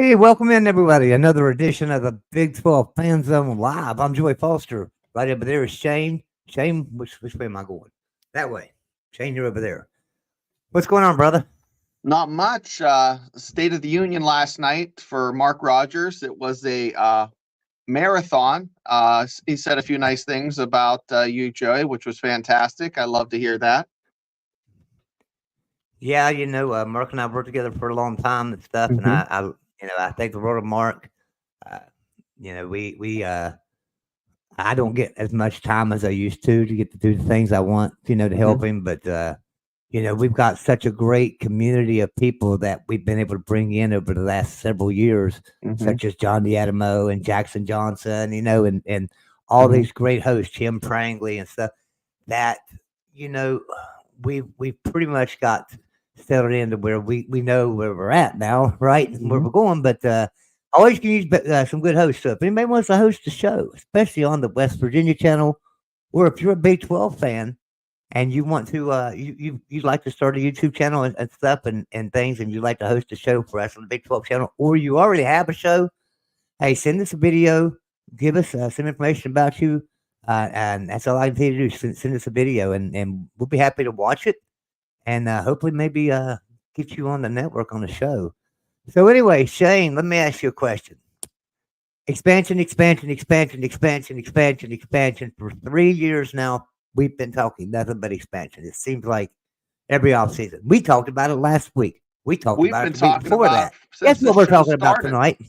Hey, welcome in, everybody. Another edition of the Big 12 Fan Zone Live. I'm Joey Foster. Right over there is Shane. Shane, which way am I going? That way. Shane, you're over there. What's going on, brother? Not much. State of the Union last night for Mark Rogers. It was a marathon. He said a few nice things about you, Joey, which was fantastic. I love to hear that. Yeah, Mark and I worked together for a long time and stuff, and I think the world of Mark. Uh, I don't get as much time as I used to get to do the things I want, to help him. But, we've got such a great community of people that we've been able to bring in over the last several years, such as John Diadamo and Jackson Johnson, and all these great hosts, Tim Prangley and stuff that, we've pretty much got settled into where we know where we're at now, right? And where we're going. But, always can use some good host stuff. If anybody wants to host a show, especially on the West Virginia channel, or if you're a Big 12 fan and you want to, you'd like to start a YouTube channel and stuff and things, and you'd like to host a show for us on the Big 12 channel, or you already have a show, hey, send us a video, give us some information about you, and that's all I can tell you to do. Send us a video, and we'll be happy to watch it, and hopefully maybe get you on the network on the show. So anyway, Shane, let me ask you a question. Expansion. For 3 years now, we've been talking nothing but expansion. It seems like every offseason. We talked about it last week. We've about it before that. Guess what we're talking about tonight?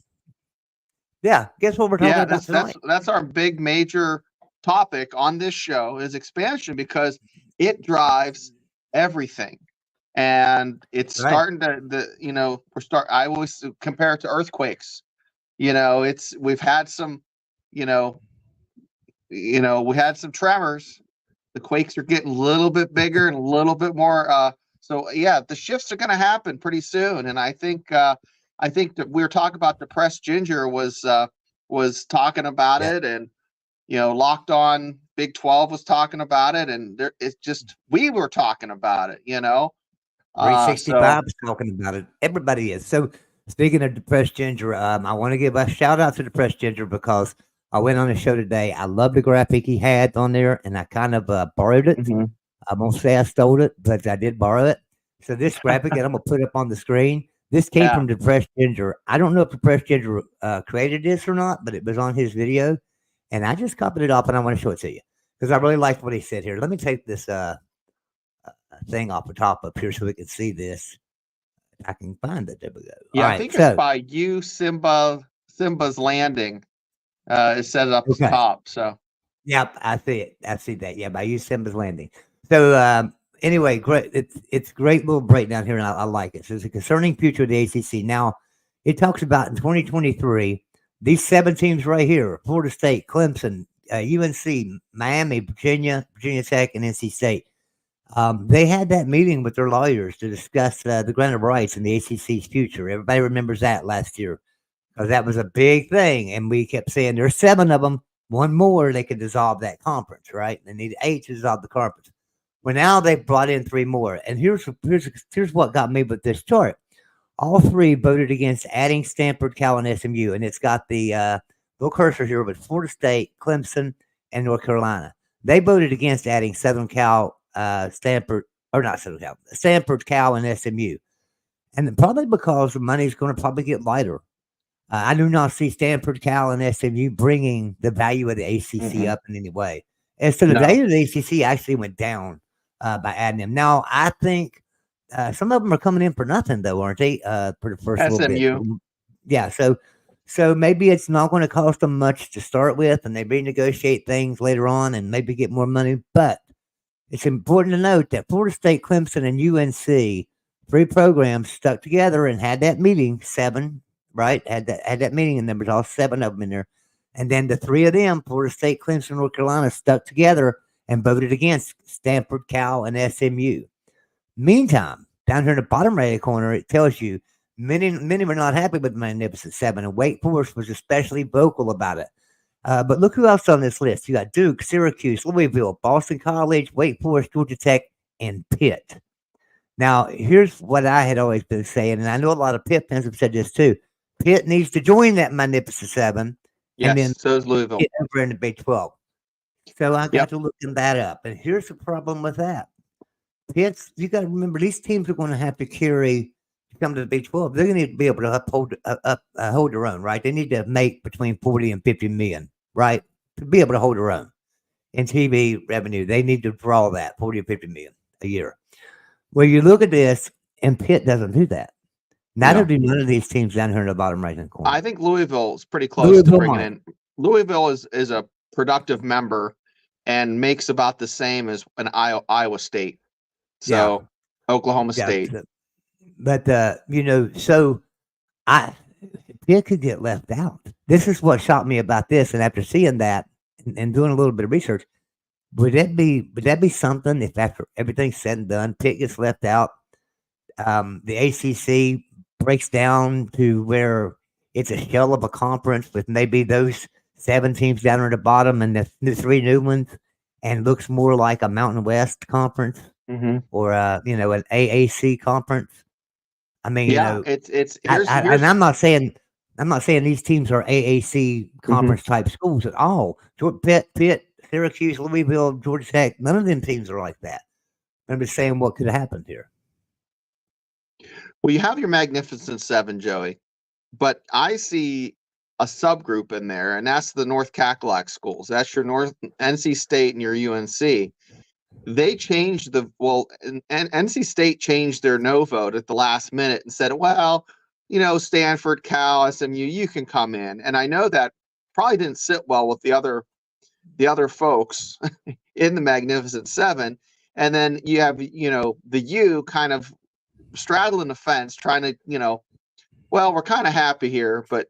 Yeah, guess what we're talking about tonight? That's our big major topic on this show is expansion, because it drives everything. And it's starting to, I always compare it to earthquakes. We've had some, we had some tremors. The quakes are getting a little bit bigger and a little bit more. So yeah, the shifts are going to happen pretty soon. And I think that we were talking about Depressed Ginger was talking about it, and Locked On Big 12 was talking about it, and we were talking about it. 365 is talking about it. Everybody is. So speaking of Depressed Ginger, I want to give a shout out to Depressed Ginger because I went on the show today. I love the graphic he had on there, and I kind of borrowed it. I won't say I stole it, but I did borrow it. So this graphic that I'm going to put up on the screen, this came from Depressed Ginger. I don't know if Depressed Ginger created this or not, but it was on his video, and I just copied it off, and I want to show it to you because I really liked what he said here. Let me take this thing off the top up here so we can see this. I can find it. There we go. Yeah, I think it's by you, Simba's Landing. It says up at the top. So yep, I see it. I see that. Yeah, by you, Simba's Landing. So anyway, great. It's great little breakdown here, and I like it. So it's a concerning future of the ACC. Now, it talks about in 2023, these 7 teams right here: Florida State, Clemson, UNC, Miami, Virginia Tech, and NC State. They had that meeting with their lawyers to discuss the grant of rights in the ACC's future. Everybody remembers that last year because that was a big thing. And we kept saying there's 7 of them. One more, they could dissolve that conference, right? They need 8 to dissolve the conference. Well, now they've brought in 3 more. And here's what got me with this chart. All 3 voted against adding Stanford, Cal, and SMU. And it's got the little cursor here with Florida State, Clemson, and North Carolina. They voted against adding Southern Cal, Stanford, Cal, and SMU. And probably because the money's going to probably get lighter. I do not see Stanford, Cal, and SMU bringing the value of the ACC up in any way. And so the value of the ACC actually went down by adding them. Now, I think some of them are coming in for nothing, though, aren't they? For the first little bit. Yeah, so maybe it's not going to cost them much to start with, and they renegotiate things later on and maybe get more money. But it's important to note that Florida State, Clemson, and UNC, 3 programs stuck together and had that meeting, 7, right? Had that meeting, and there was all 7 of them in there. And then the 3 of them, Florida State, Clemson, North Carolina, stuck together and voted against Stanford, Cal, and SMU. Meantime, down here in the bottom right corner, it tells you many were not happy with the Magnificent 7, and Wake Forest was especially vocal about it. But look who else on this list. You got Duke, Syracuse, Louisville, Boston College, Wake Forest, Georgia Tech, and Pitt. Now, here's what I had always been saying, and I know a lot of Pitt fans have said this too. Pitt needs to join that Magnificent Seven, and then Yes, so is Louisville. get over in the Big 12. So I got Yep. to looking that up, and here's the problem with that. Pitt's, you got to remember, these teams are going to have to carry to come to the Big 12. They're going to need to be able to hold their own, right? They need to make between 40 and 50 million, right, to be able to hold their own in TV revenue. They need to draw that 40 or 50 million a year. Well, you look at this, and Pitt doesn't do that. Neither No. do none of these teams down here in the bottom right hand corner. I think Louisville is pretty close to bringing in. Louisville is a productive member and makes about the same as an Iowa State. So Oklahoma State. But so Pitt could get left out. This is what shocked me about this. And after seeing that and doing a little bit of research, would that be something if after everything's said and done, Pitt gets left out? The ACC breaks down to where it's a shell of a conference with maybe those 7 teams down at the bottom and the 3 new ones, and looks more like a Mountain West conference or an AAC conference. I mean, it's and I'm not saying these teams are AAC conference type schools at all. Pitt, Syracuse, Louisville, Georgia Tech, none of them teams are like that. I'm just saying what could have happened here. Well, you have your Magnificent Seven, Joey, but I see a subgroup in there, and that's the North Cackalack schools. That's your NC State and your UNC. They changed and NC State changed their no vote at the last minute and said, well, Stanford, Cal, SMU, you can come in. And I know that probably didn't sit well with the other folks in the Magnificent Seven. And then you have, the U kind of straddling the fence, trying to, well, we're kind of happy here, but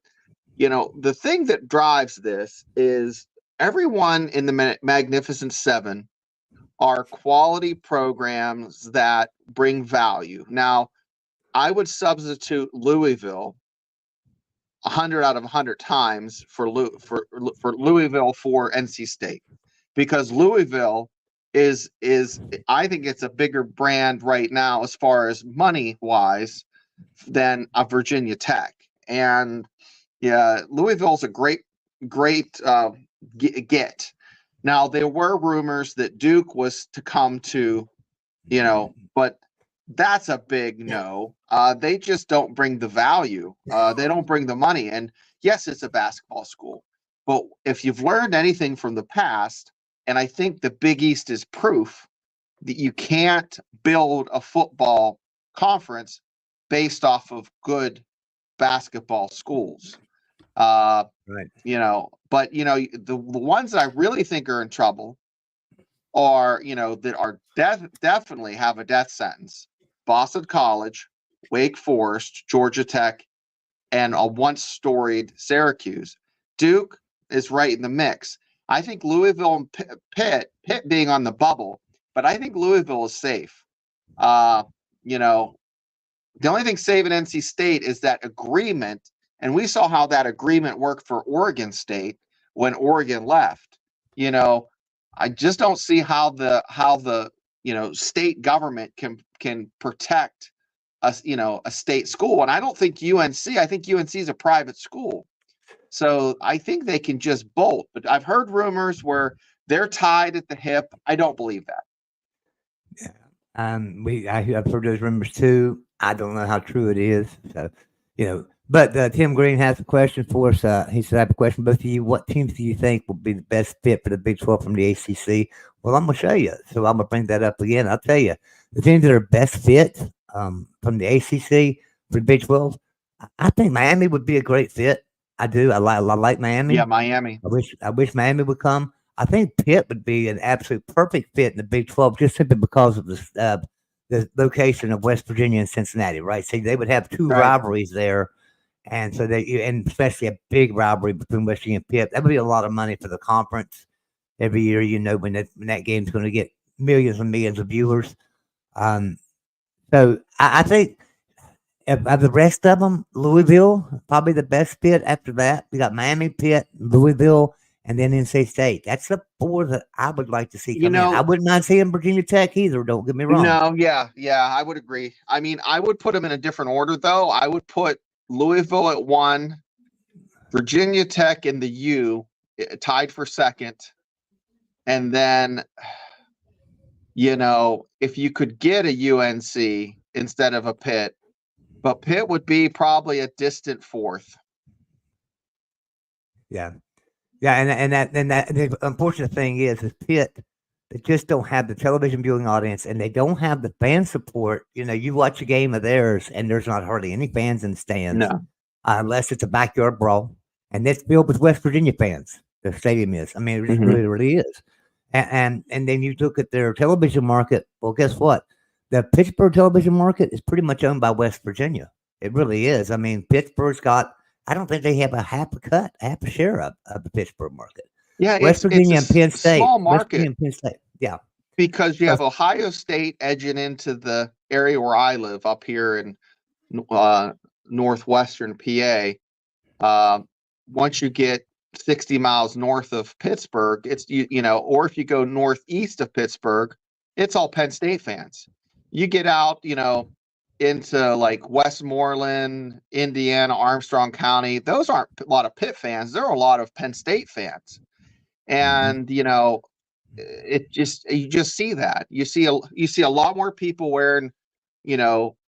the thing that drives this is everyone in the Magnificent Seven are quality programs that bring value. Now, I would substitute Louisville 100 out of 100 times for Louisville for NC State, because Louisville is I think it's a bigger brand right now as far as money wise than a Virginia Tech. And Louisville's a great get. Now, there were rumors that Duke was to come to, but that's a big no. They just don't bring the value. They don't bring the money. And yes, it's a basketball school, but if you've learned anything from the past, and I think the Big East is proof that you can't build a football conference based off of good basketball schools. Right. But the ones that I really think are in trouble are, that are definitely have a death sentence: Boston College, Wake Forest, Georgia Tech, and a once storied Syracuse. Duke is right in the mix. I think Louisville and Pitt being on the bubble, but I think Louisville is safe. The only thing saving NC State is that agreement. And we saw how that agreement worked for Oregon State when Oregon left. I just don't see how the state government can protect a state school. And I don't think I think UNC is a private school. So I think they can just bolt. But I've heard rumors where they're tied at the hip. I don't believe that. Yeah. I've heard those rumors too. I don't know how true it is. So, But Tim Green has a question for us. He said, I have a question both of you. What teams do you think will be the best fit for the Big 12 from the ACC? Well, I'm going to show you. So I'm going to bring that up again. I'll tell you. The teams that are best fit from the ACC for the Big 12, I think Miami would be a great fit. I do. I like Miami. Yeah, Miami. I wish Miami would come. I think Pitt would be an absolute perfect fit in the Big 12 just simply because of the location of West Virginia and Cincinnati, right? So they would have two rivalries there. And so and especially a big rivalry between West Virginia and Pitt. That would be a lot of money for the conference every year, when that game's going to get millions and millions of viewers. So I think of the rest of them, Louisville, probably the best fit after that. We got Miami, Pitt, Louisville, and then NC State. That's the 4 that I would like to see come in. I wouldn't mind seeing Virginia Tech either, don't get me wrong. No, yeah, I would agree. I mean, I would put them in a different order, though. I would put Louisville at 1, Virginia Tech and the U tied for second. And then, if you could get a UNC instead of a Pitt, but Pitt would be probably a distant fourth. Yeah. Yeah, and the unfortunate thing is Pitt, they just don't have the television viewing audience, and they don't have the fan support. You watch a game of theirs, and there's not hardly any fans in the stands, unless it's a backyard brawl, and it's filled with West Virginia fans. The stadium is. I mean, it just really is. And then you look at their television market. Well, guess what? The Pittsburgh television market is pretty much owned by West Virginia. It really is. I mean, Pittsburgh's got. I don't think they have half a share of the Pittsburgh market. Yeah, West Virginia and Penn State. Small market. West Virginia and Penn State. Yeah. Because you have Ohio State edging into the area where I live up here in northwestern PA. Once you get 60 miles north of Pittsburgh, it's or if you go northeast of Pittsburgh, it's all Penn State fans. You get out, into like Westmoreland, Indiana, Armstrong County. Those aren't a lot of Pitt fans. There are a lot of Penn State fans. And you just see that. You see a lot more people wearing,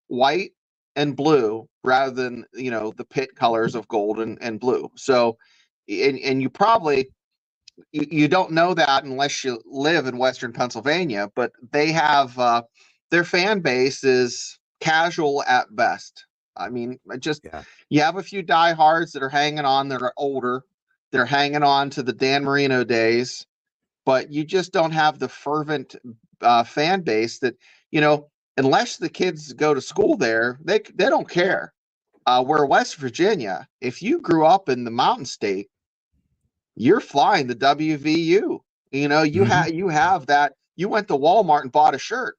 white and blue rather than, the Pitt colors of gold and blue. So and you probably you don't know that unless you live in Western Pennsylvania, but they have their fan base is casual at best. I mean, you have a few diehards that are hanging on that are older. They're hanging on to the Dan Marino days, but you just don't have the fervent fan base that, unless the kids go to school there, they don't care. Where West Virginia, if you grew up in the Mountain State, you're flying the WVU. You have that. You went to Walmart and bought a shirt.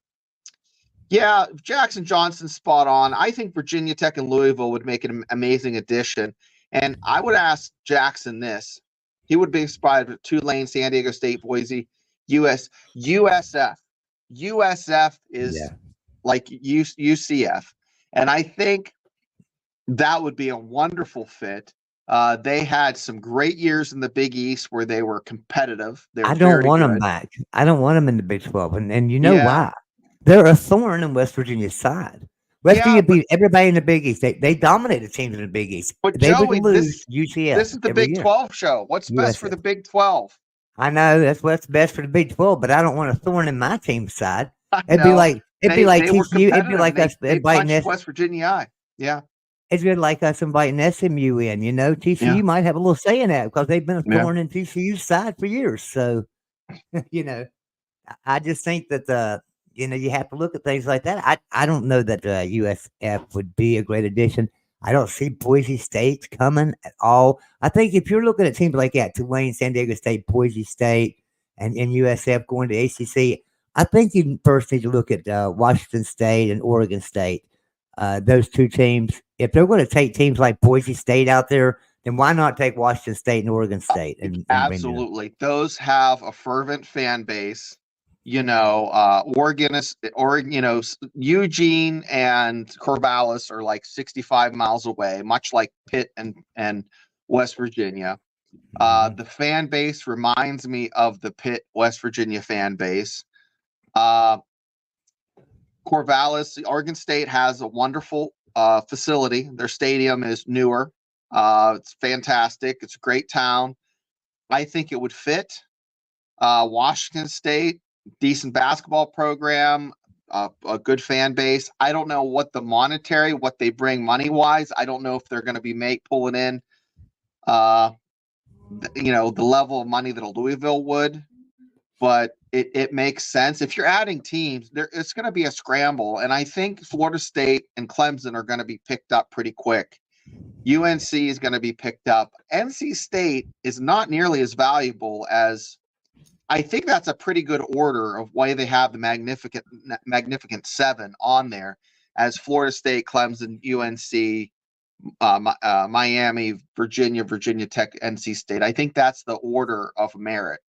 Yeah, Jackson Johnson's spot on. I think Virginia Tech and Louisville would make an amazing addition. And I would ask Jackson this. He would be inspired with Tulane, San Diego State, Boise, USF. USF is like UCF. And I think that would be a wonderful fit. They had some great years in the Big East where they were competitive. I don't want them back. I don't want them in the Big 12. And you know why? They're a thorn in West Virginia's side. West Virginia beat everybody in the Big East. They dominated teams in the Big East. But they Joey, would lose UCF. This is the Big 12 show. What's best for the Big 12? I know that's what's best for the Big 12, but I don't want a thorn in my team's side. It'd be like TCU. It'd be like us inviting West Virginia eye. Yeah. It's good like us inviting SMU in. TCU might have a little say in that because they've been a thorn in TCU's side for years. So, I just think that you have to look at things like that. I don't know that USF would be a great addition. I don't see Boise State coming at all. I think if you're looking at teams like that, Tulane, San Diego State, Boise State, and USF going to ACC, I think you first need to look at Washington State and Oregon State. Those two teams, if they're going to take teams like Boise State out there, then why not take Washington State and Oregon State? And absolutely. Those have a fervent fan base. Oregon, Eugene and Corvallis are like 65 miles away, much like Pitt and West Virginia. The fan base reminds me of the Pitt, West Virginia fan base. Corvallis, Oregon State has a wonderful facility. Their stadium is newer. It's fantastic. It's a great town. I think it would fit. Washington State, decent basketball program, a good fan base. I don't know what they bring money wise. I don't know if they're going to be pulling in, the level of money that a Louisville would, but it makes sense. If you're adding teams, it's going to be a scramble. And I think Florida State and Clemson are going to be picked up pretty quick. UNC is going to be picked up. NC State is not nearly as valuable as, I think that's a pretty good order of why they have the magnificent 7 on there, as Florida State, Clemson, UNC, Miami, Virginia Tech, NC State. I think that's the order of merit.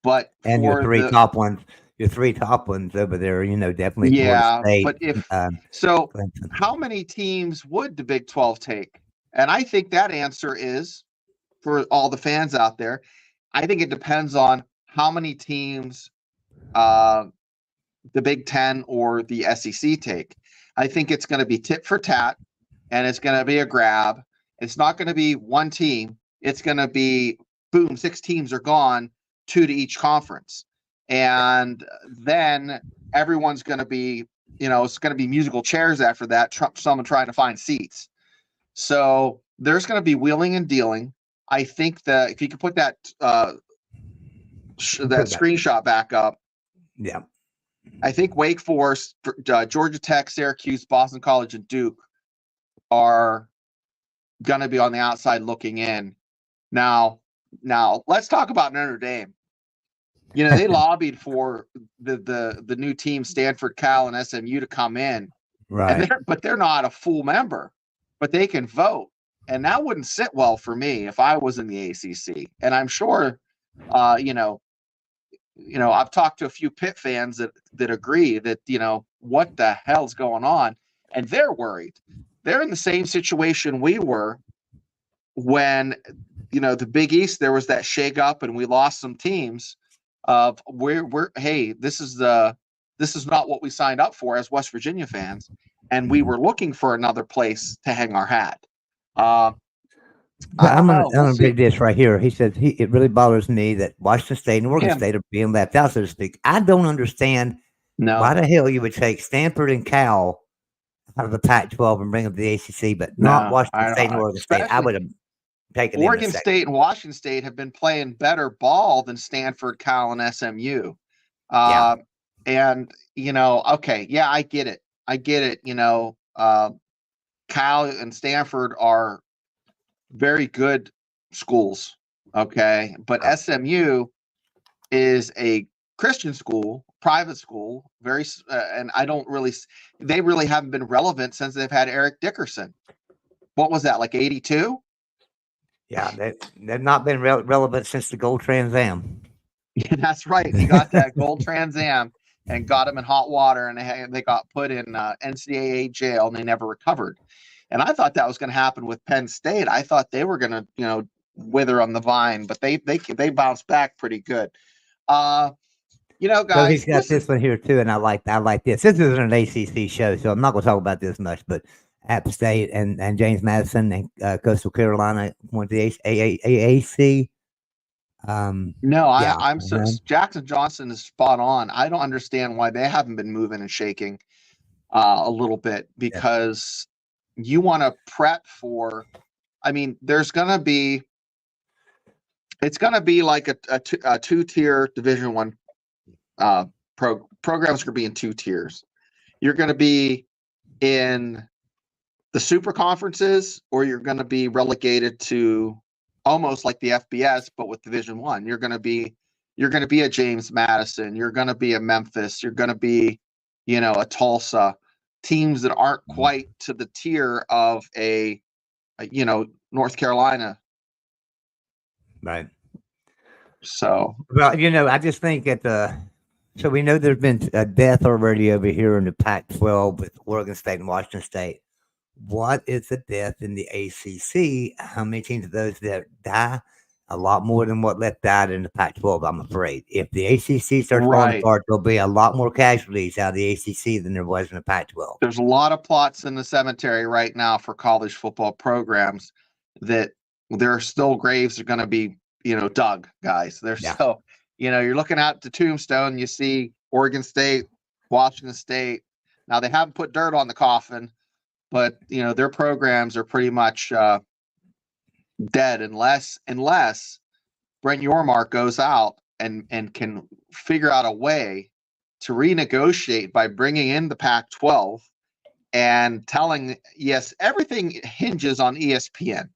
But your three top ones, your three top ones over there, definitely Florida Yeah, State. but if Um, so, Clemson. how many teams would the Big 12 take? And I think that answer is, for all the fans out there, I think it depends on how many teams uh, the Big 10 or the SEC take. I think it's going to be tit for tat, and it's going to be a grab. It's not going to be one team. It's going to be, boom, 6 teams are gone, 2 to each conference. And then everyone's going to be, it's going to be musical chairs after that, someone trying to find seats. So there's going to be wheeling and dealing. I think that if you could put that that screenshot back up, Yeah. I think Wake Forest, Georgia Tech, Syracuse, Boston College, and Duke are going to be on the outside looking in. Now, let's talk about Notre Dame. They lobbied for the new team, Stanford, Cal, and SMU, to come in, Right. but they're not a full member, but they can vote, and that wouldn't sit well for me if I was in the ACC. And I'm sure, I've talked to a few Pitt fans that agree that, what the hell's going on, and they're worried. They're in the same situation we were when, the Big East, there was that shake up and we lost some teams of hey, this is not what we signed up for as West Virginia fans, and we were looking for another place to hang our hat. I I'm don't gonna know. I'm We'll gonna read see. this right here. He says it really bothers me that Washington State and Oregon Him. State are being left out, so to speak. I don't understand why No. the hell you would take Stanford and Cal out of the Pac-12 and bring them to the ACC, but not No, Washington I State and don't. Oregon State. I Especially would have taken them in a Oregon second. State and Washington State have been playing better ball than Stanford, Cal, and SMU. Yeah. And okay, yeah, I get it. Cal and Stanford are very good schools. Okay, but Yeah. SMU is a Christian school, private school, and they really haven't been relevant since they've had Eric Dickerson. What was that, like 82? Yeah, they've not been relevant since the Gold Trans Am. Yeah, that's right. He got that gold Trans Am and got him in hot water, and they got put in NCAA jail, and they never recovered. And I thought that was going to happen with Penn State. I thought they were going to, wither on the vine, but they bounced back pretty good. So he's Guys, got this one here too, and I like this. This is an ACC show, so I'm not going to talk about this much. But App State and James Madison and Coastal Carolina went to the AAC. No, Yeah, I'm so Jackson Johnson is spot on. I don't understand why they haven't been moving and shaking a little bit, because you want to prep for. I mean, it's going to be like a 2-tier Division One programs are going to be in 2 tiers. You're going to be in the super conferences, or you're going to be relegated to almost like the FBS, but with Division One. You're going to be a James Madison. You're going to be a Memphis. You're going to be, a Tulsa. Teams that aren't quite to the tier of a North Carolina. right. So, Well, I just think so we know there's been a death already over here in the Pac-12 with Oregon State and Washington State. What is the death in the ACC? How many teams of those that die? A lot more than what left died in the Pac-12, I'm afraid. If the ACC starts falling apart, there'll be a lot more casualties out of the ACC than there was in the Pac-12. There's a lot of plots in the cemetery right now for college football programs that there are still graves are going to be, dug, guys. There's still, you're looking at the tombstone, you see Oregon State, Washington State. Now, they haven't put dirt on the coffin, but, their programs are pretty much dead unless Brent Yormark goes out and can figure out a way to renegotiate by bringing in the Pac-12 and telling, yes, everything hinges on ESPN.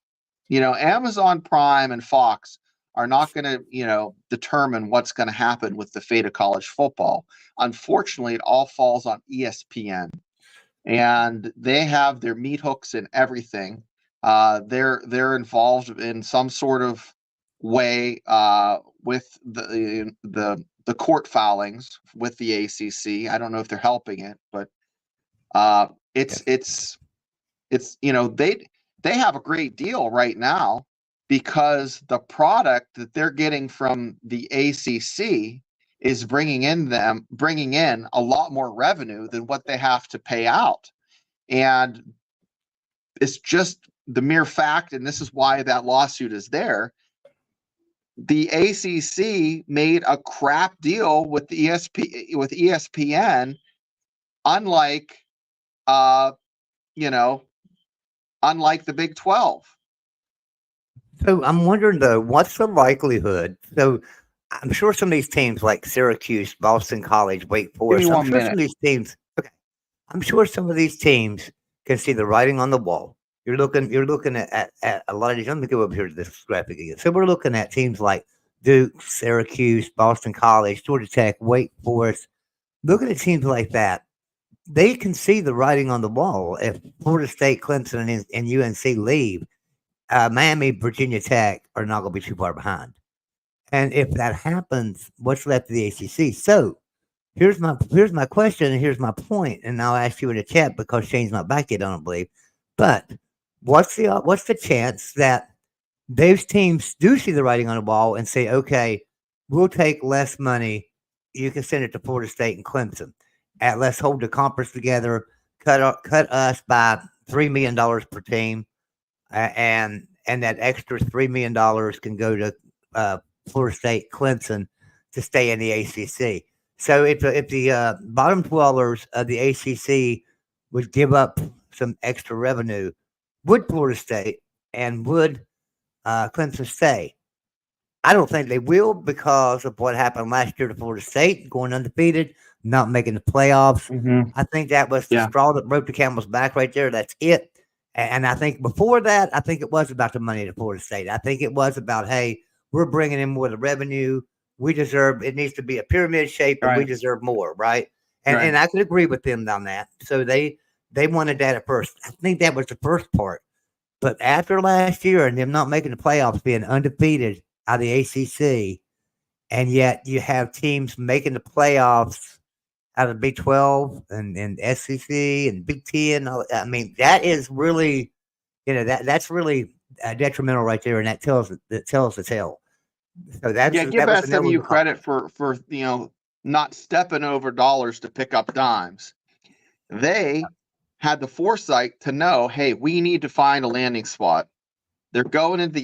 Amazon Prime and Fox are not going to, determine what's going to happen with the fate of college football. Unfortunately, it all falls on ESPN, and they have their meat hooks in everything. They're involved in some sort of way with the court filings with the ACC. I don't know if they're helping it, but it's they have a great deal right now because the product that they're getting from the ACC is bringing in a lot more revenue than what they have to pay out. And it's just the mere fact, and this is why that lawsuit is there. The ACC made a crap deal with the ESPN, unlike unlike the Big 12. So I'm wondering though, what's the likelihood? So I'm sure some of these teams like Syracuse, Boston College, Wake Forest, I'm sure some of these teams, okay, I'm sure some of these teams can see the writing on the wall. You're looking at a lot of these. Let me go over here to this graphic again. So we're looking at teams like Duke, Syracuse, Boston College, Georgia Tech, Wake Forest. Looking at teams like that, they can see the writing on the wall. If Florida State, Clemson, and UNC leave, Miami, Virginia Tech are not going to be too far behind. And if that happens, what's left of the ACC? So here's my question, and here's my point, and I'll ask you in the chat because Shane's not back yet, I don't believe. But what's the chance that those teams do see the writing on the wall and say, okay, we'll take less money. You can send it to Florida State and Clemson. Let's hold the conference together. Cut us by $3 million per team, and that extra $3 million can go to Florida State, Clemson to stay in the ACC. So if the bottom dwellers of the ACC would give up some extra revenue, would Florida State and would Clemson stay? I don't think they will because of what happened last year to Florida State, going undefeated, not making the playoffs. Mm-hmm. I think that was the straw that broke the camel's back right there. That's it. And I think before that, I think it was about the money to Florida State. I think it was about, hey, we're bringing in more of the revenue. We deserve, it needs to be a pyramid shape, and we deserve more, right? And I could agree with them on that. So they wanted that at first. I think that was the first part. But after last year and them not making the playoffs, being undefeated out of the ACC, and yet you have teams making the playoffs out of Big 12 and SEC and Big 10. I mean, that is really, that's really detrimental right there, and that tells the tale. So give SMU credit for not stepping over dollars to pick up dimes. They had the foresight to know, hey, we need to find a landing spot. They're going into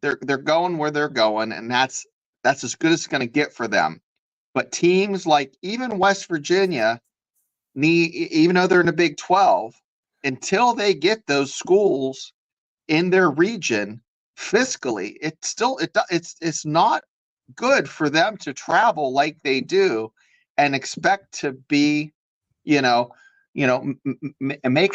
they're going where they're going, and that's as good as it's going to get for them. But teams like even West Virginia even though they're in the Big 12, until they get those schools in their region fiscally, it's not good for them to travel like they do and expect to be, making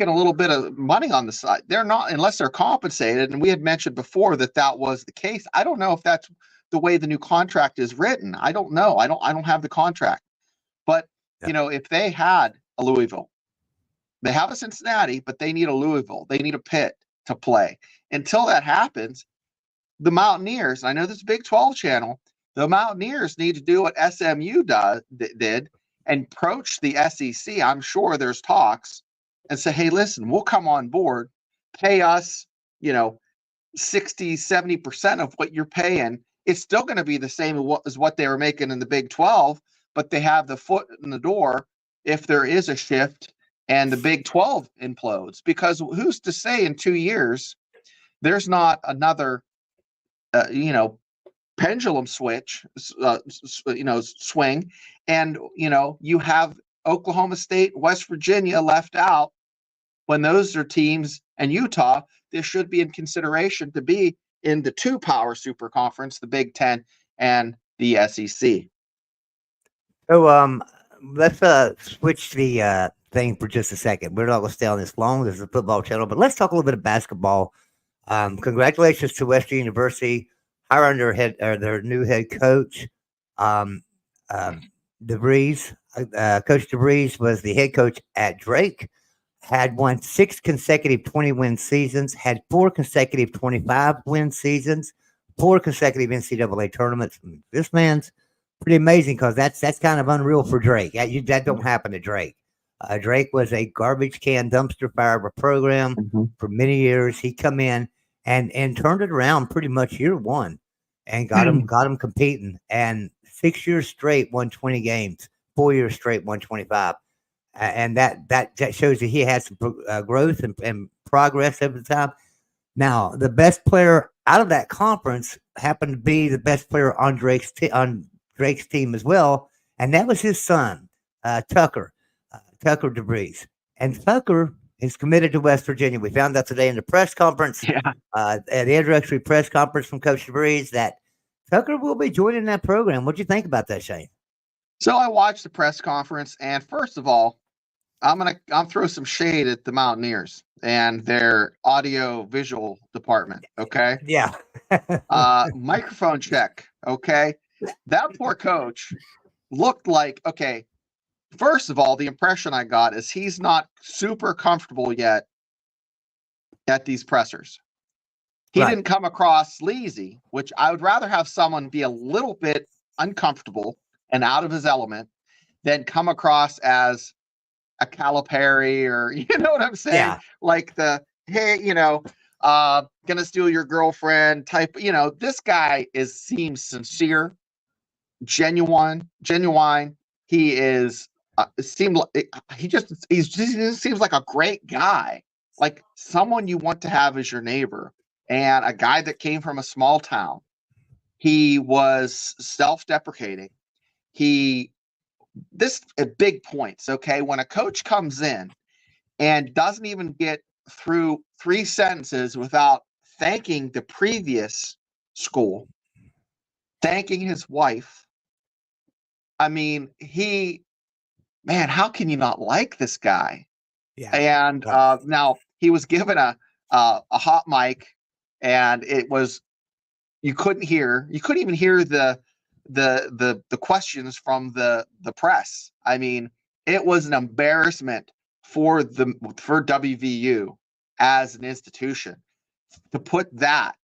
a little bit of money on the side. They're not, unless they're compensated. And we had mentioned before that was the case. I don't know if that's the way the new contract is written. I don't know. I don't have the contract. But if they had a Louisville, they have a Cincinnati, but they need a Louisville. They need a Pitt to play. Until that happens, the Mountaineers, I know this is Big 12 channel, the Mountaineers need to do what SMU did and approach the SEC. I'm sure there's talks and say, hey, listen, we'll come on board, pay us, 60, 70% of what you're paying. It's still going to be the same as what they were making in the Big 12, but they have the foot in the door if there is a shift and the Big 12 implodes. Because who's to say in 2 years there's not another, pendulum switch, swing, and you have Oklahoma State, West Virginia left out. When those are teams, and Utah, this should be in consideration to be in the two power super conference, the Big 10 and the SEC. So let's switch the thing for just a second. We're not going to stay on this long. This is a football channel, but let's talk a little bit of basketball. Congratulations to Western University hiring their new head coach, DeVries. Coach DeVries was the head coach at Drake, had won 6 consecutive 20-win seasons, had 4 consecutive 25-win seasons, 4 consecutive NCAA tournaments. This man's pretty amazing because that's kind of unreal for Drake. That don't happen to Drake. Drake was a garbage can dumpster fire of a program for many years. He come in and turned it around pretty much year one, and got him competing. And 6 years straight won 20 games. 4 years straight won 25. And that shows that he had some growth and progress over the time. Now, the best player out of that conference happened to be the best player on Drake's team as well, and that was his son, Tucker DeVries. And Tucker is committed to West Virginia. We found out today in the press conference, at the introductory press conference from Coach DeVries, that Tucker will be joining that program. What do you think about that, Shane? So I watched the press conference, and first of all, I'm throw some shade at the Mountaineers and their audio visual department. Okay. Yeah. Microphone check. Okay. That poor coach looked like, okay, first of all, the impression I got is he's not super comfortable yet at these pressers. He didn't come across sleazy, which I would rather have someone be a little bit uncomfortable and out of his element than come across as a Calipari, or you know what I'm saying? Yeah. Like the, hey, gonna steal your girlfriend type. This guy seems sincere, genuine. He is he just seems like a great guy, like someone you want to have as your neighbor, and a guy that came from a small town. He was self-deprecating. This at big points, okay? When a coach comes in and doesn't even get through 3 sentences without thanking the previous school, thanking his wife. I mean, how can you not like this guy? Yeah. And now he was given a hot mic, and you couldn't even hear the questions from the press. I mean, it was an embarrassment for WVU as an institution to put that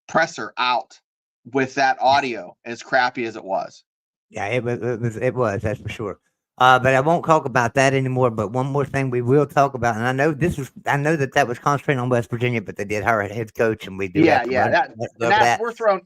presser out with that audio, as crappy as it was. Yeah, it was, that's for sure. But I won't talk about that anymore. But one more thing we will talk about, and I know that was concentrating on West Virginia, but they did hire a head coach, and we do Yeah.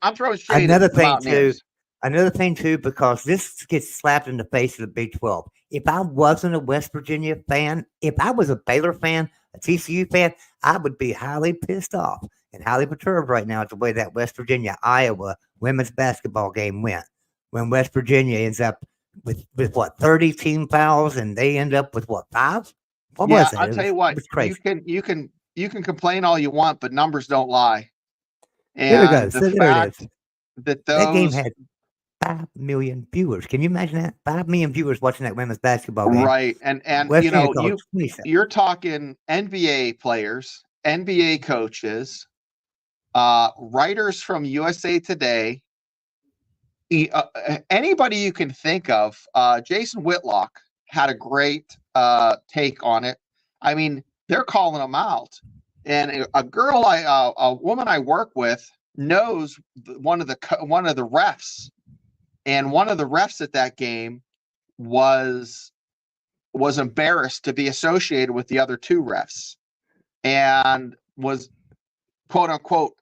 I'm throwing shade at the Mountaineers. Another thing too, because this gets slapped in the face of the Big 12. If I wasn't a West Virginia fan, if I was a Baylor fan, a TCU fan, I would be highly pissed off and highly perturbed right now at the way that West Virginia Iowa women's basketball game went. When West Virginia ends up with what, 30 team fouls, and they end up with what, 5? What was that? I'll tell you what, you can complain all you want, but numbers don't lie. And there we go. So there it is. That game had 5 million viewers. Can you imagine that? 5 million viewers watching that women's basketball game. Right. And you're talking NBA players, NBA coaches, writers from USA Today, anybody you can think of. Jason Whitlock had a great take on it. I mean, they're calling them out. And a woman I work with knows one of the refs, and one of the refs at that game was embarrassed to be associated with the other 2 refs, and was, quote unquote,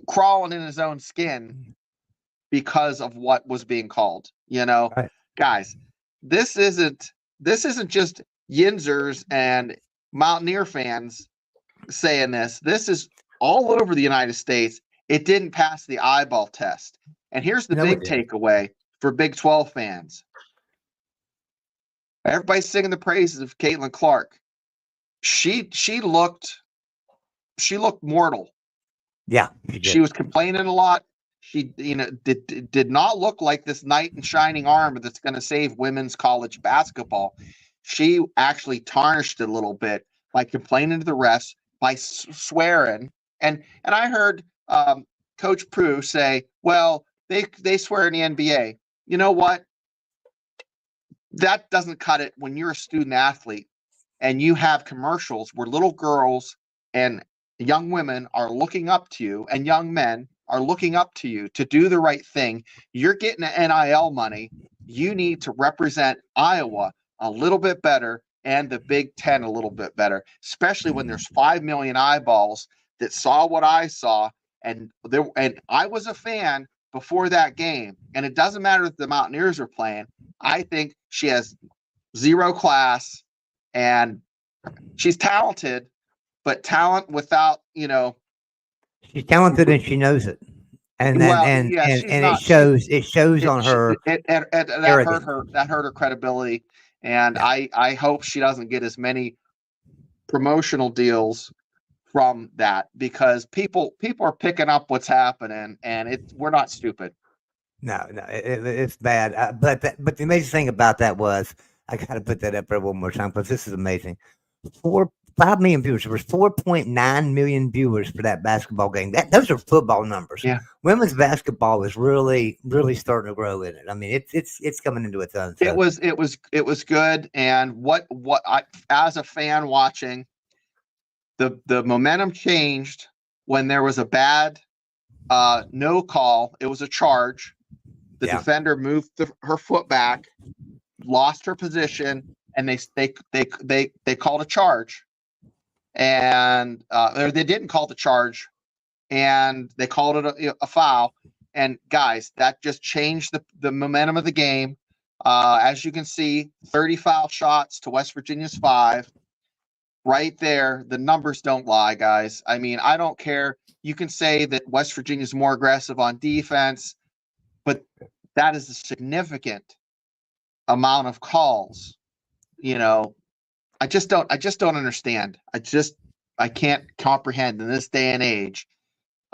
crawling in his own skin because of what was being called. Right. Guys, this isn't just Yinzers and Mountaineer fans saying this. This is all over the United States. It didn't pass the eyeball test. And here's the big takeaway for Big 12 fans. Everybody's singing the praises of Caitlin Clark. She looked mortal. Yeah. She was complaining a lot. She did not look like this knight in shining armor that's going to save women's college basketball. She actually tarnished it a little bit by complaining to the refs, by swearing. And I heard Coach Prue say, well, they swear in the NBA. You know what? That doesn't cut it when you're a student athlete and you have commercials where little girls and young women are looking up to you, and young men are looking up to you to do the right thing. You're getting NIL money. You need to represent Iowa a little bit better and the Big Ten a little bit better, especially when there's 5 million eyeballs that saw what I saw. And I was a fan before that game. And it doesn't matter if the Mountaineers are playing. I think she has zero class, and she's talented, but talent without, she's talented and she knows it. And then well, yeah, she's and not. it shows on her. That hurt her. That hurt her credibility. And Yeah. I hope she doesn't get as many promotional deals from that, because people are picking up what's happening, and we're not stupid. No, it's bad. But the amazing thing about that was, I got to put that up there one more time because this is amazing. 5 million viewers. There was 4.9 million viewers for that basketball game. Those are football numbers. Yeah. Women's basketball is really, really starting to grow in it. I mean, it's coming into its own. So. It was good. And what I, as a fan watching, the momentum changed when there was a bad no call. It was a charge. The defender moved her foot back, lost her position, and they called a charge. And or they didn't call the charge, and they called it a foul. And guys, that just changed the momentum of the game. As you can see, 30 foul shots to West Virginia's 5. Right there, the numbers don't lie, guys. I mean, I don't care. You can say that West Virginia's more aggressive on defense, but that is a significant amount of calls. I just don't understand. I can't comprehend in this day and age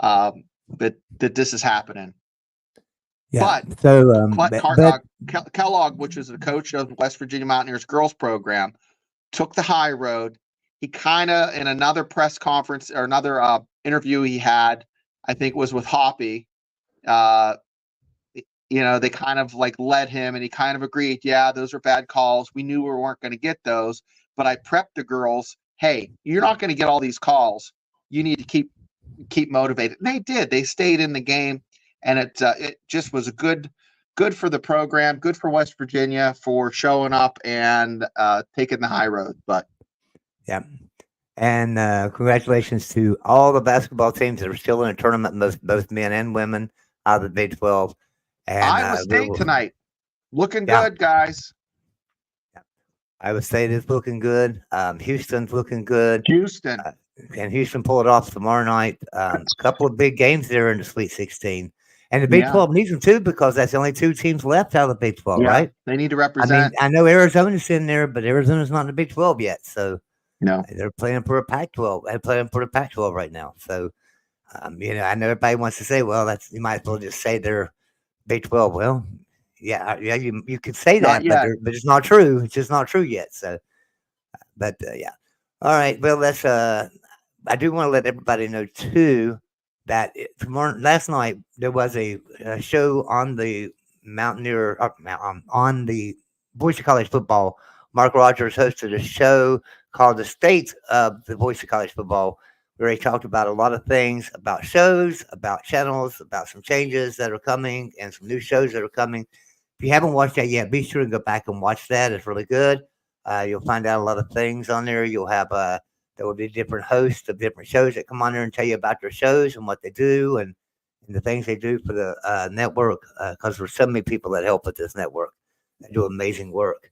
that this is happening. Yeah. But So Kellogg, which is the coach of the West Virginia Mountaineers girls program, took the high road. He kind of, in another press conference or another interview he had, I think was with Hoppy, they kind of like led him, and he kind of agreed, yeah, those are bad calls. We knew we weren't going to get those, but I prepped the girls. Hey, you're not going to get all these calls. You need to keep motivated. And they did. They stayed in the game, and it just was a good for the program, good for West Virginia for showing up and taking the high road. But yeah. And congratulations to all the basketball teams that are still in a tournament, both men and women out of the Big 12. And Iowa State tonight, looking good, guys. Iowa State is looking good. Houston's looking good. And Houston pulled it off tomorrow night. A couple of big games there in the Sweet 16. And the Big 12 needs them too, because that's the only 2 teams left out of the Big 12, right? They need to represent. I know Arizona's in there, but Arizona's not in the Big 12 yet. So no, they're playing for a Pac-12. They're playing for the Pac-12 right now. So, I know everybody wants to say, well, you might as well just say they're Big 12. Well, yeah, you could say that, but it's not true. It's just not true yet. So, but yeah. All right. Well, let's. I do want to let everybody know too that last night there was a show on the Mountaineer on the Voice of College Football. Mark Rogers hosted a show called "The State of the Voice of College Football," where he talked about a lot of things, about shows, about channels, about some changes that are coming, and some new shows that are coming. If you haven't watched that yet, be sure to go back and watch that. It's really good. You'll find out a lot of things on there. You'll have there will be different hosts of different shows that come on there and tell you about their shows and what they do and the things they do for the network. Because there's so many people that help with this network that do amazing work.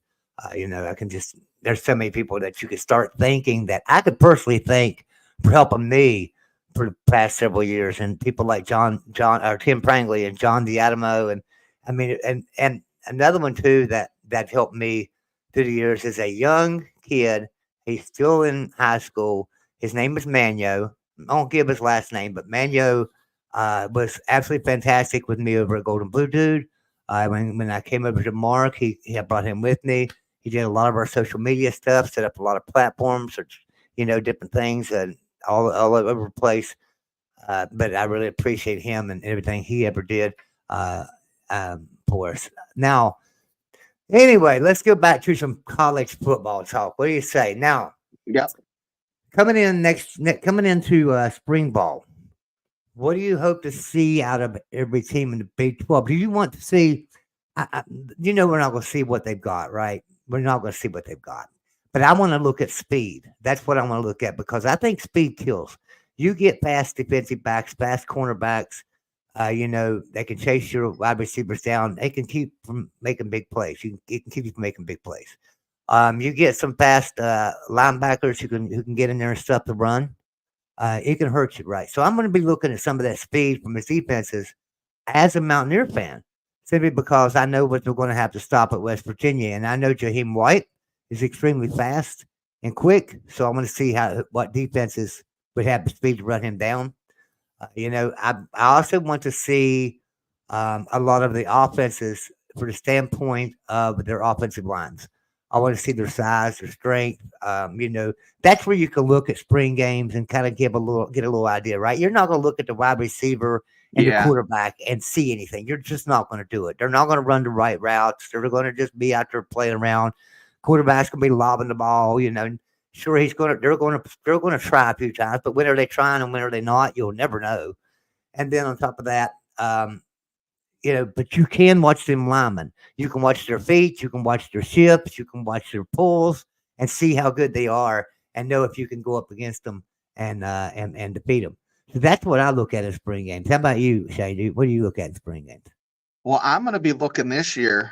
There's so many people that you could start thanking that I could personally thank for helping me for the past several years, and people like Tim Prangley and John Diadamo, and another one too that helped me through the years is a young kid. He's still in high school. His name is Manyo. I won't give his last name, but Manyo was absolutely fantastic with me over at Golden Blue Dude. When I came over to Mark, he brought him with me. He did a lot of our social media stuff, set up a lot of platforms, different things, and all over the place. But I really appreciate him and everything he ever did for us. Now, anyway, let's go back to some college football talk. What do you say? Now, yeah, coming into spring ball, What do you hope to see out of every team in the Big 12? Do you want to see? I, I, we're not going to see what they've got, right? We're not going to see what they've got. But I want to look at speed. That's what I want to look at because I think speed kills. You get fast defensive backs, fast cornerbacks. They can chase your wide receivers down. They can keep from making big plays. It can keep you from making big plays. You get some fast linebackers who can get in there and stuff the run. It can hurt you, right? So I'm going to be looking at some of that speed from his defenses as a Mountaineer fan, simply because I know what they're going to have to stop at West Virginia, and I know Jaheim White is extremely fast and quick. So I'm going to see what defenses would have the speed to run him down. I also want to see a lot of the offenses for the standpoint of their offensive lines. I want to see their size, their strength. That's where you can look at spring games and kind of get a little idea, right? You're not going to look at the wide receiver and the quarterback and see anything. You're just not going to do it. They're not going to run the right routes. They're going to just be out there playing around. Quarterback's going to be lobbing the ball. Sure, they're going to try a few times, but when are they trying and when are they not? You'll never know. And then on top of that, but you can watch them linemen. You can watch their feet, you can watch their shifts, you can watch their pulls, and see how good they are, and know if you can go up against them and defeat them. So that's what I look at in spring games. How about you, Shane? What do you look at in spring games? Well, I'm going to be looking this year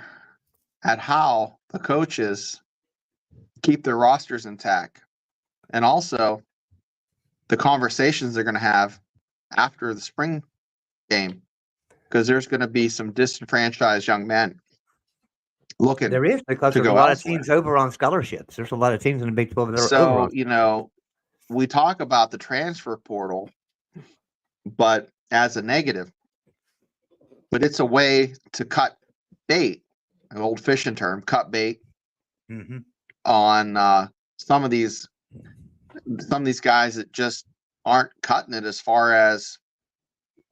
at how the coaches keep their rosters intact, and also the conversations they're going to have after the spring game, because there's going to be some disenfranchised young men looking. There is, because there's a lot of teams over on scholarships. There's a lot of teams in the Big 12 that are over. So, we talk about the transfer portal, but as a negative, but it's a way to cut bait, an old fishing term, cut bait on some of these guys that just aren't cutting it as far as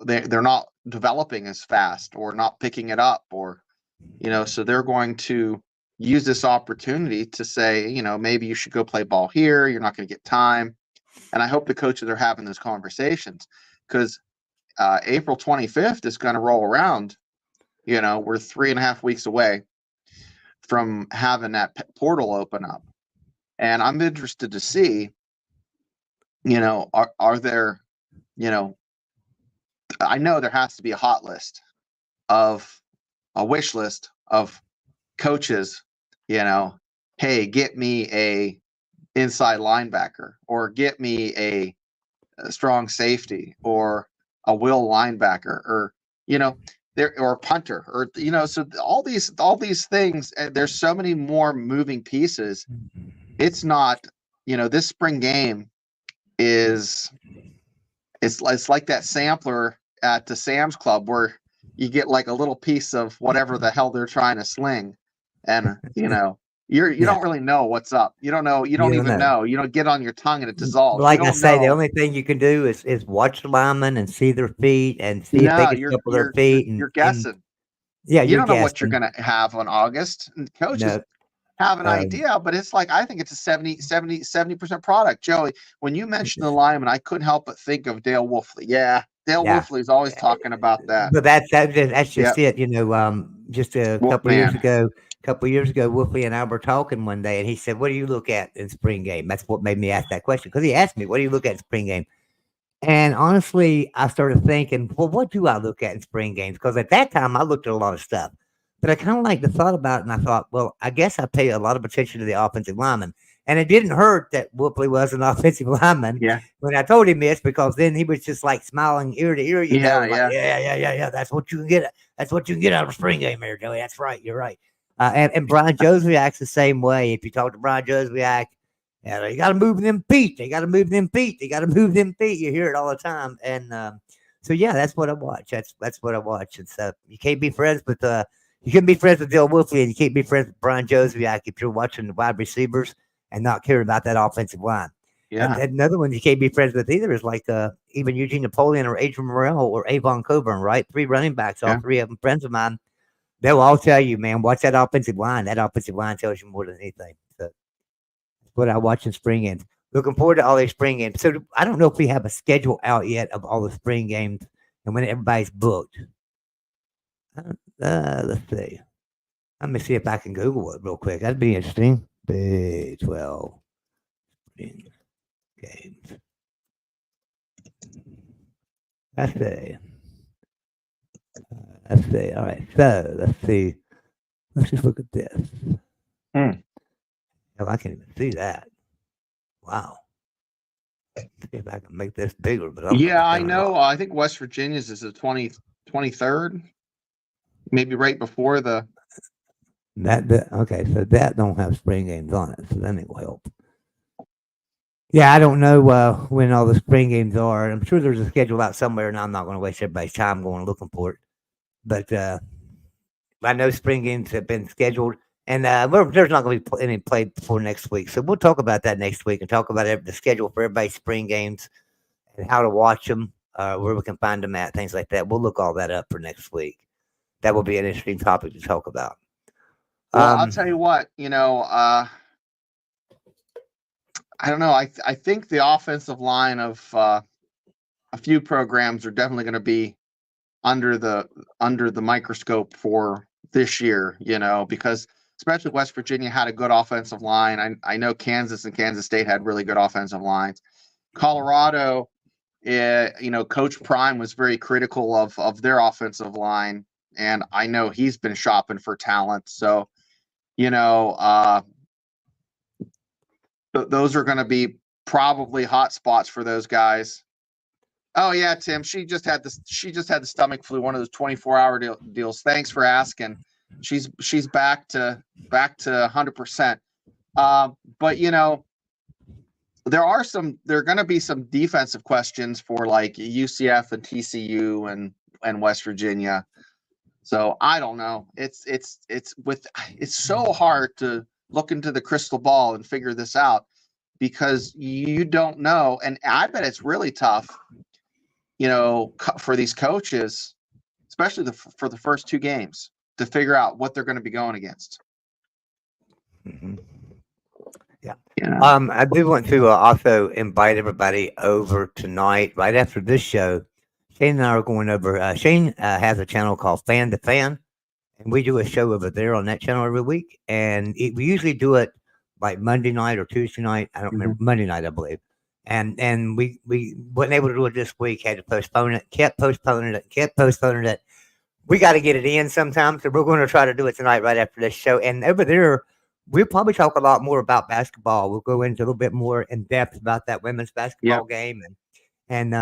they're not developing as fast or not picking it up, or so they're going to use this opportunity to say, maybe you should go play ball here. You're not going to get time. And I hope the coaches are having those conversations, because April 25th is going to roll around. We're 3.5 weeks away from having that portal open up. And I'm interested to see, are there, I know there has to be a hot list of a wish list of coaches, hey, get me a inside linebacker, or get me a strong safety, or a will linebacker, or, or a punter, or, so all these things, there's so many more moving pieces. It's not, this spring game it's like that sampler at the Sam's Club where you get like a little piece of whatever the hell they're trying to sling, and you don't really know what's up. You don't know. You don't even know. You don't get on your tongue and it dissolves. Like I say, the only thing you can do is watch the linemen and see their feet and see if they can couple their feet. You're guessing. Yeah, you don't know what you're going to have on August. And coaches have an idea, but it's like, I think it's a 70% product. Joey, when you mentioned the lineman, I couldn't help but think of Dale Wolfley. Yeah, Dale Wolfley is always talking about that. But that's just it. Just a couple of years ago, Wolfie and I were talking one day, and he said, "What do you look at in spring game?" That's what made me ask that question, because he asked me, "What do you look at in spring game?" And honestly, I started thinking, well, what do I look at in spring games? Because at that time, I looked at a lot of stuff. But I kind of like the thought about it, and I thought, well, I guess I pay a lot of attention to the offensive lineman. And it didn't hurt that Wolfley was an offensive lineman when I told him this, because then he was just like smiling ear to ear, yeah. That's what you can get. That's what you can get out of a spring game here, Joey. That's right. You're right. And Brian Joswiak's the same way. If you talk to Brian Joswiak, you got to move them feet. They got to move them feet. They got to move them feet. You hear it all the time. And so, that's what I watch. That's what I watch. And so you can't be friends with you can be friends with Dale Wolfley, and you can't be friends with Brian Joswiak if you're watching the wide receivers and not caring about that offensive line. Yeah. And another one you can't be friends with either is like even Eugene Napoleon or Adrian Morrell or Avon Coburn, right? 3 running backs, all 3 of them friends of mine. They'll all tell you, man, watch that offensive line. That offensive line tells you more than anything. So that's what I watch in spring games. looking forward to all these spring games. So I don't know if we have a schedule out yet of all the spring games and when everybody's booked. Let's see. Let me see if I can Google it real quick. That'd be interesting. Big 12 spring games. Let's see. Let's see. All right. So let's see. Let's just look at this. Hmm. Hell, I can't even see that. Wow. Let's see if I can make this bigger. But Yeah, I know. I think West Virginia's is the 23rd, maybe right before the. Okay, so that don't have spring games on it, so that ain't gonna help. Yeah, I don't know when all the spring games are. I'm sure there's a schedule out somewhere, and I'm not going to waste everybody's time going looking for it. But I know spring games have been scheduled, and there's not going to be any played before next week. So we'll talk about that next week and talk about the schedule for everybody's spring games and how to watch them, where we can find them at, things like that. We'll look all that up for next week. That will be an interesting topic to talk about. Well, I'll tell you what, I don't know. I think the offensive line of a few programs are definitely going to be under the microscope for this year, because especially West Virginia had a good offensive line. I know Kansas and Kansas State had really good offensive lines. Colorado, Coach Prime was very critical of their offensive line, and I know he's been shopping for talent. So, those are going to be probably hot spots for those guys. Oh yeah, Tim. She just had the stomach flu, one of those 24-hour deals. Thanks for asking. She's back to 100%. But there are going to be some defensive questions for like UCF and TCU and West Virginia. So I don't know. It's so hard to look into the crystal ball and figure this out because you don't know. And I bet it's really tough, for these coaches, especially for the first two games, to figure out what they're going to be going against. Mm-hmm. Yeah. I do want to also invite everybody over tonight, right after this show. Shane and I are going over. Shane has a channel called Fan to Fan, and we do a show over there on that channel every week. And we usually do it like Monday night or Tuesday night. I don't remember. Monday night, I believe. And we wasn't able to do it this week. Had to postpone it. Kept postponing it. We got to get it in sometime. So we're going to try to do it tonight right after this show. And over there, we'll probably talk a lot more about basketball. We'll go into a little bit more in depth about that women's basketball game and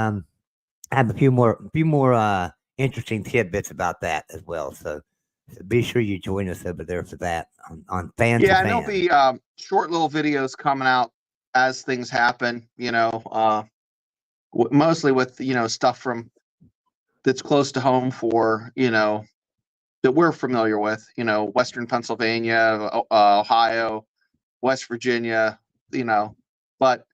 have a few more interesting tidbits about that as well. So be sure you join us over there for that on Fan to Fan. There'll be short little videos coming out as things happen, mostly with, stuff from that's close to home for, that we're familiar with, Western Pennsylvania, Ohio, West Virginia, but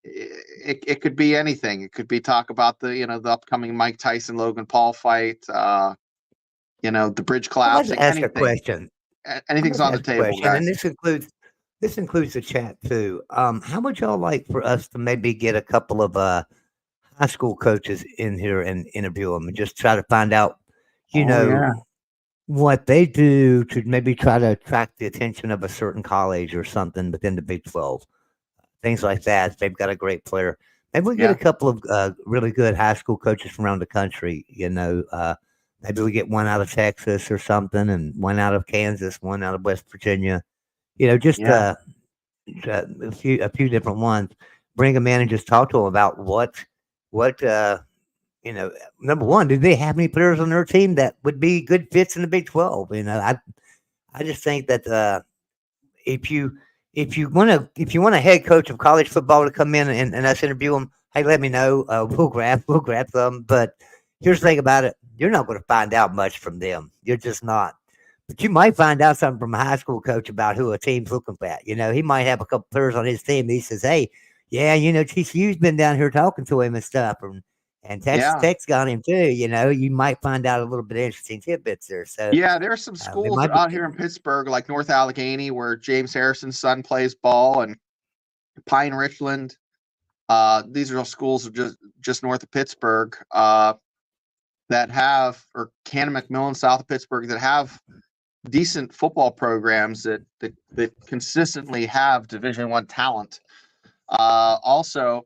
it could be anything. It could be talk about the upcoming Mike Tyson, Logan Paul fight, the bridge collapsing. Ask a question. Anything's on the table, guys. And this includes the chat too. How would y'all like for us to maybe get a couple of high school coaches in here and interview them and just try to find out, what they do to maybe try to attract the attention of a certain college or something within the Big 12, things like that. They've got a great player. Maybe we get a couple of really good high school coaches from around the country. Maybe we get one out of Texas or something, and one out of Kansas, one out of West Virginia. Just a few different ones. Bring them in and just talk to them about what number one, do they have any players on their team that would be good fits in the Big 12? I just think that if you want a head coach of college football to come in and us interview them, hey, let me know. We'll grab them. But here's the thing about it: you're not going to find out much from them. You're just not. But you might find out something from a high school coach about who a team's looking at. He might have a couple players on his team. And he says, hey, yeah, TCU's been down here talking to him and stuff. And Texas Tech's got him too. You might find out a little bit of interesting tidbits there. So there are some schools out here in Pittsburgh, like North Allegheny, where James Harrison's son plays ball, and Pine Richland. These are all schools just north of Pittsburgh that have, or Cannon McMillan, south of Pittsburgh, that have decent football programs that consistently have Division I talent. Also,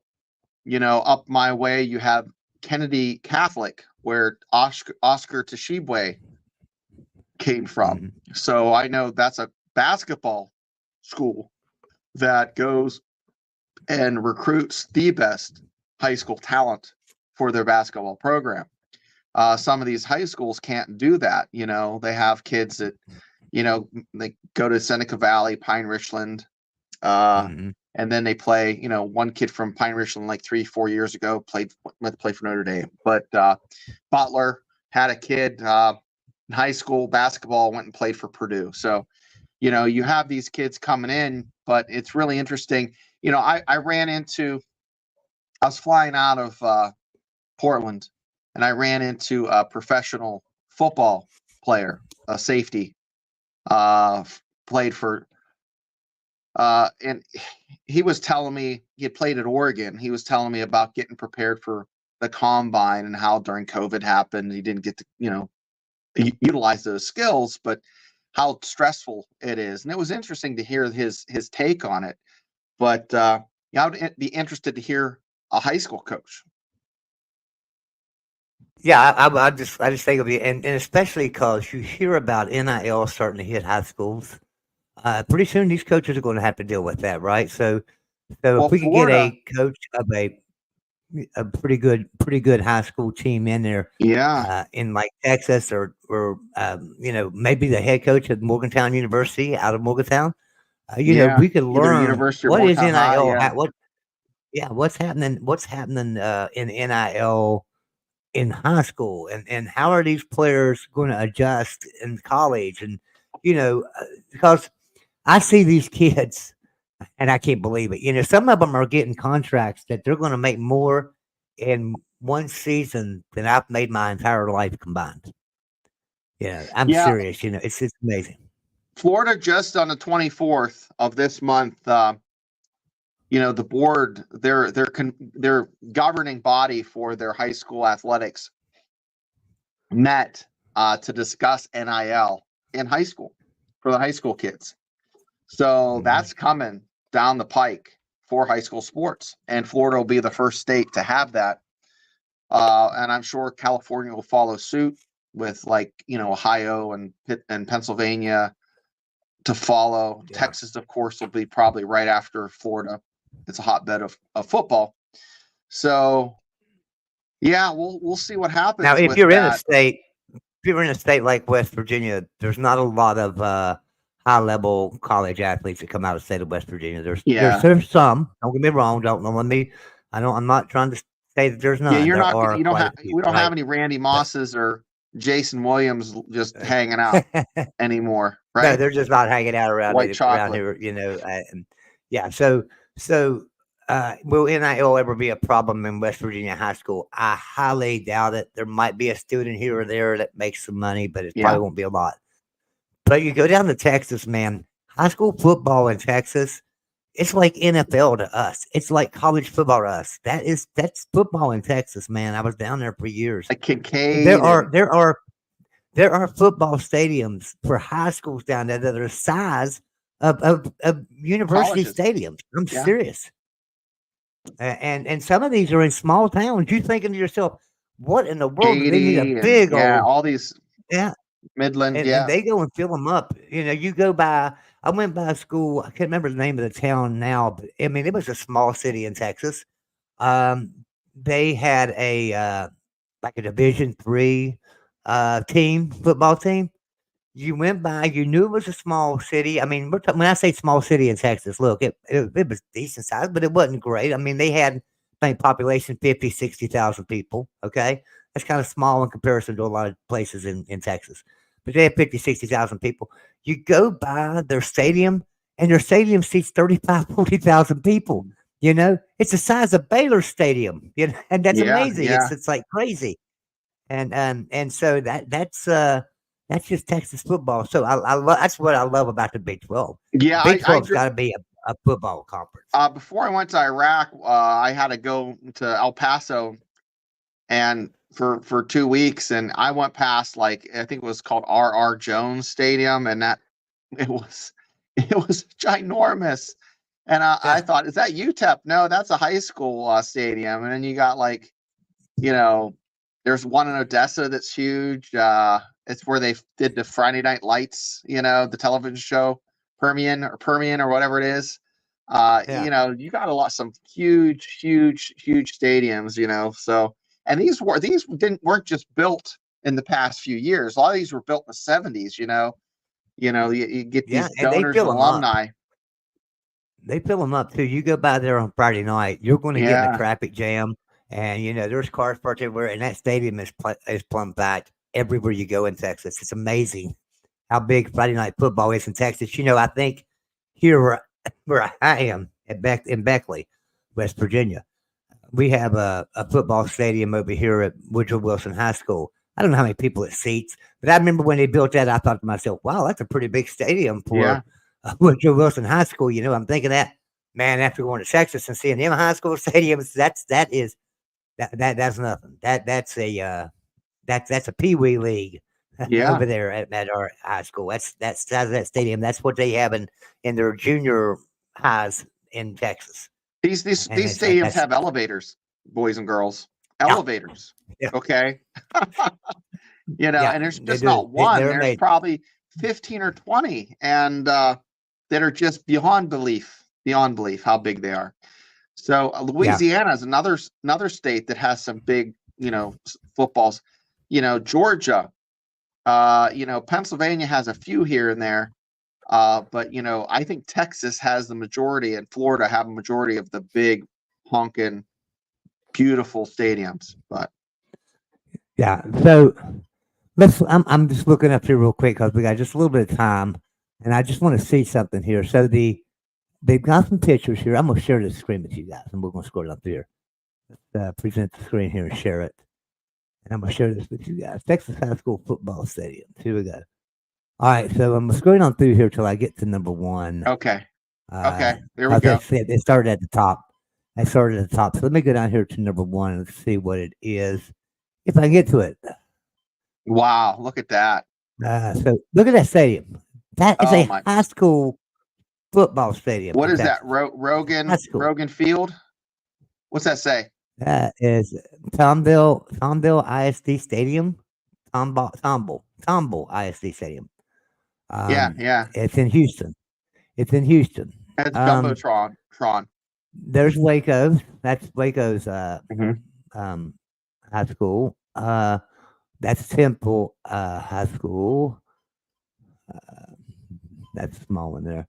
up my way, you have Kennedy Catholic, where Oscar Tshiebwe came from. So I know that's a basketball school that goes and recruits the best high school talent for their basketball program. Some of these high schools can't do that. They have kids that, they go to Seneca Valley, Pine Richland, and then they play, one kid from Pine Richland like 3-4 years ago played for Notre Dame. But Butler had a kid in high school basketball, went and played for Purdue. So, you have these kids coming in, but it's really interesting. I was flying out of Portland, and I ran into a professional football player, a safety, played for, and he was telling me he had played at Oregon. He was telling me about getting prepared for the combine and how during COVID happened, he didn't get to, utilize those skills, but how stressful it is. And it was interesting to hear his take on it. But I would be interested to hear a high school coach. Yeah, I just think of it, and especially because you hear about NIL starting to hit high schools. Pretty soon, these coaches are going to have to deal with that, right? So if we could get a coach of a pretty good high school team in there, in like Texas or maybe the head coach at Morgantown University out of Morgantown, we could learn what is NIL, what's happening in NIL in high school, and how are these players going to adjust in college, and because I see these kids. And I can't believe it. Some of them are getting contracts that they're going to make more in one season than I've made my entire life combined. I'm serious. It's amazing. Florida just on the 24th of this month, the board, their governing body for their high school athletics met to discuss NIL in high school for the high school kids. So that's coming down the pike for high school sports, and Florida will be the first state to have that. And I'm sure California will follow suit with Ohio and Pennsylvania to follow. Yeah. Texas, of course, will be probably right after Florida. It's a hotbed of football. So we'll see what happens. Now, if you're in a state like West Virginia, there's not a lot of high-level college athletes that come out of the state of West Virginia. There's some. Don't get me wrong. I'm not trying to say that there's none. Yeah, we don't have any Randy Mosses or Jason Williams just hanging out anymore, right? No, they're just not hanging out around here. So will NIL ever be a problem in West Virginia high school? I highly doubt it. There might be a student here or there that makes some money, but it probably won't be a lot. But you go down to Texas, man, high school football in Texas, it's like NFL to us. It's like college football to us. That's football in Texas, man. I was down there for years. Like Kincaid. There are football stadiums for high schools down there that are the size of university stadiums. I'm serious. And some of these are in small towns. You're thinking to yourself, what in the world do they need a big old all these Midland, and they go and fill them up. You go by. I went by a school. I can't remember the name of the town now, but I mean, it was a small city in Texas. They had a Division III football team. You went by, you knew it was a small city. I mean, when I say small city in Texas, look, it was decent size, but it wasn't great. I mean, they had, I think, population 50, 60,000 people. Okay. That's kind of small in comparison to a lot of places in Texas. But they have 50, 60,000 people. You go by their stadium, and their stadium seats 35, 40,000 people. It's the size of Baylor Stadium. And that's amazing. Yeah. It's like crazy. And so that's just Texas football. So that's what I love about the Big 12. Yeah, Big 12's got to be a football conference. Before I went to Iraq, I had to go to El Paso and for 2 weeks, and I went past, like, I think it was called R.R. Jones Stadium, and that it was ginormous. And I thought, is that UTEP? No, that's a high school stadium. And then you got, like, there's one in Odessa that's huge. It's where they did the Friday Night Lights, the television show, Permian or whatever it is. You got some huge stadiums, so, and these weren't just built in the past few years. A lot of these were built in the 70s. You get these and they donors fill and them up. alumni. They fill them up too. You go by there on Friday night, you're going to get in Yeah. a traffic jam, and there's cars parked everywhere, and that stadium is plumb packed everywhere you go in Texas. It's amazing how big Friday night football is in Texas. I think here where I am in Beckley, West Virginia, we have a football stadium over here at Woodrow Wilson High School. I don't know how many people it seats, but I remember when they built that, I thought to myself, wow, that's a pretty big stadium for Woodrow Wilson High School. I'm thinking that, man, after going to Texas and seeing them high school stadiums, that's nothing. That's a Pee Wee league over there at our high school. That's size of that stadium. That's what they have in their junior highs in Texas. These stadiums have elevators, boys and girls. Elevators. Yeah. Okay. And there's just not one. There's probably 15 or 20, and that are just beyond belief how big they are. So Louisiana is another state that has some big, footballs. Georgia, Pennsylvania has a few here and there. But I think Texas has the majority, and Florida have a majority of the big, honking, beautiful stadiums. But yeah, so I'm just looking up here real quick because we got just a little bit of time, and I just want to see something here. So they've got some pictures here. I'm gonna share the screen with you guys, and we're gonna scroll up here. Let's present the screen here and share it, and I'm gonna share this with you guys. Texas High School football stadium. Here we go. All right, so I'm scrolling on through here till I get to number one. Okay. There we go. They started at the top. So let me go down here to number one and see what it is, if I can get to it. Wow, look at that. So look at that stadium. That is a high school football stadium. What is that? Rogan Field? What's that say? That is Tomball ISD Stadium. Tomball ISD Stadium. Yeah. It's in Houston. It's Jumbotron. There's Waco. That's Waco's high school. That's Temple High School. That's a small one there.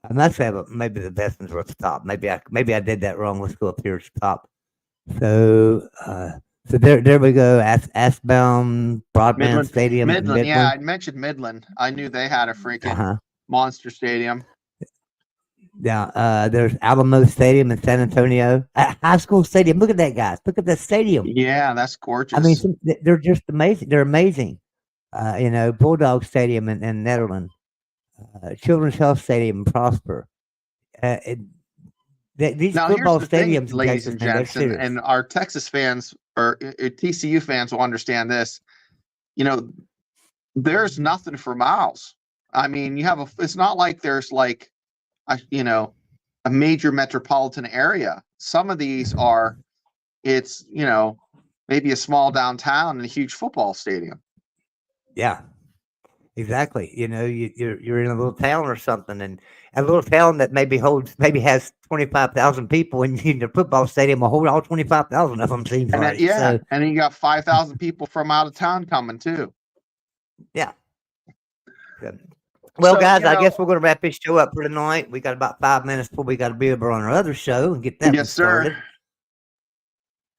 I must have maybe the best ones are at the top. Maybe I did that wrong. Let's go up here to the top. So there we go. Ashbound Broadband Stadium. Midland. Yeah, I mentioned Midland. I knew they had a freaking monster stadium. Yeah, there's Alamo Stadium in San Antonio. High school stadium. Look at that, guys. Look at that stadium. Yeah, that's gorgeous. I mean, they're just amazing. They're amazing. Bulldog Stadium in Netherlands. Children's Health Stadium in Prosper. These football stadiums, ladies and gents, and our Texas fans or TCU fans will understand this. There's nothing for miles. I mean, it's not like there's like a major metropolitan area. Some of these it's maybe a small downtown and a huge football stadium. Yeah, exactly. You're in a little town or something, and a little town that maybe has 25,000 people, and the football stadium will hold all 25,000 of them. Seems and like and then you got 5,000 people from out of town coming too. Yeah. Good. Well, guys, I guess we're going to wrap this show up for tonight. We got about 5 minutes before we got to be over on our other show and get that one started.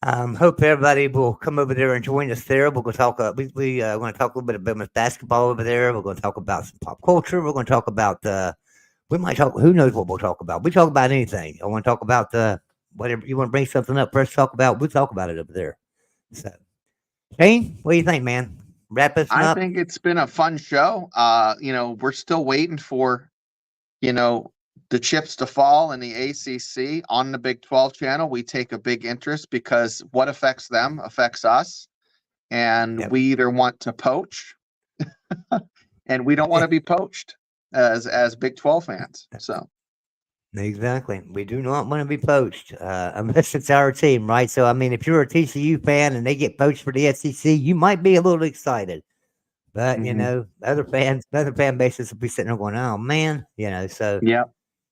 Hope everybody will come over there and join us there. We're going to talk. We are going to talk a little bit about women's basketball over there. We're going to talk about some pop culture. We're going to talk about. We might talk. Who knows what we'll talk about? We talk about anything. I want to talk about whatever you want to bring something up for us to talk about. We'll talk about it over there. So, Shane, what do you think, man? Wrap us up. I think it's been a fun show. We're still waiting for, the chips to fall in the ACC on the Big 12 channel, we take a big interest because what affects them affects us. And Yep. we either want to poach and we don't want to be poached as Big 12 fans. So Exactly. We do not want to be poached unless it's our team, right? So, I mean, if you're a TCU fan and they get poached for the SEC, you might be a little excited. But, you know, other fan bases will be sitting there going, oh, man, you know, so. yeah.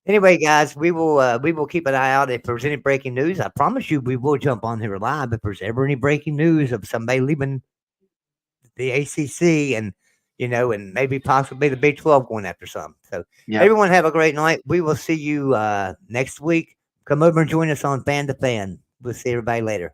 Anyway, guys, we will keep an eye out if there's any breaking news. I promise you, we will jump on here live if there's ever any breaking news of somebody leaving the ACC and and maybe possibly the Big 12 going after some. So everyone have a great night. We will see you next week. Come over and join us on Fan to Fan. We'll see everybody later.